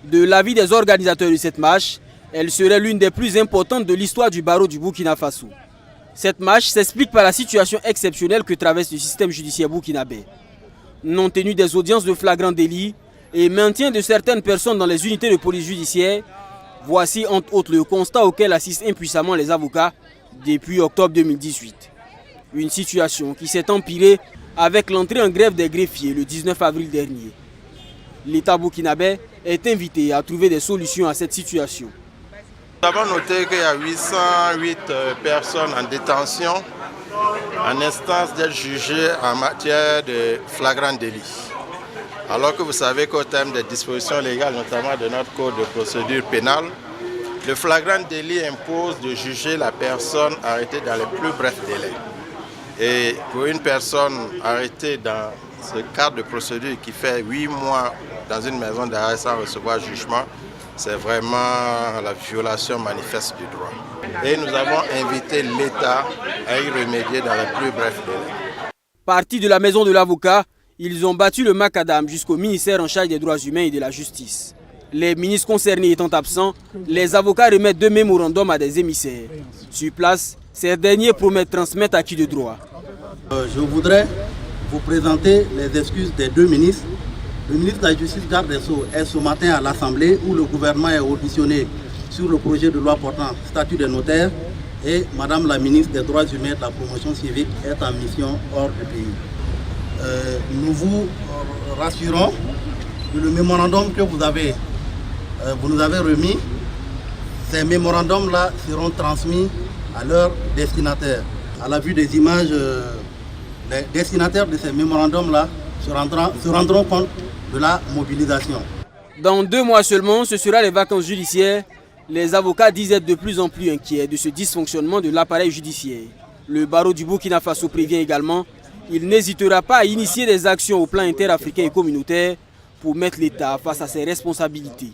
De l'avis des organisateurs de cette marche, elle serait l'une des plus importantes de l'histoire du barreau du Burkina Faso. Cette marche s'explique par la situation exceptionnelle que traverse le système judiciaire burkinabé. Non-tenue des audiences de flagrant délit et maintien de certaines personnes dans les unités de police judiciaire, voici entre autres le constat auquel assistent impuissamment les avocats depuis octobre 2018. Une situation qui s'est empirée avec l'entrée en grève des greffiers le 19 avril dernier. L'État burkinabé est invité à trouver des solutions à cette situation. Nous avons noté qu'il y a 808 personnes en détention en instance d'être jugées en matière de flagrant délit. Alors que vous savez qu'au terme des dispositions légales, notamment de notre code de procédure pénale, le flagrant délit impose de juger la personne arrêtée dans les plus brefs délais. Et pour une personne arrêtée dans ce cadre de procédure qui fait 8 mois dans une maison d'arrêt sans recevoir jugement, c'est vraiment la violation manifeste du droit. Et nous avons invité l'État à y remédier dans les plus brefs délais. Partis de la maison de l'avocat, ils ont battu le macadam jusqu'au ministère en charge des droits humains et de la justice. Les ministres concernés étant absents, les avocats remettent 2 mémorandums à des émissaires. Sur place, ces derniers promettent transmettre à qui de droit. Je voudrais vous présenter les excuses des 2 ministres. Le ministre de la Justice, garde des Sceaux, est ce matin à l'Assemblée où le gouvernement est auditionné sur le projet de loi portant statut des notaires et Madame la ministre des Droits humains et de la promotion civique est en mission hors du pays. Nous vous rassurons que le mémorandum que vous nous avez remis, ces mémorandums-là seront transmis à leurs destinataires. À la vue des images, les destinataires de ces mémorandums-là se rendront compte de la mobilisation. Dans 2 mois seulement, ce sera les vacances judiciaires. Les avocats disent être de plus en plus inquiets de ce dysfonctionnement de l'appareil judiciaire. Le barreau du Burkina Faso prévient également, il n'hésitera pas à initier des actions au plan interafricain et communautaire pour mettre l'État face à ses responsabilités.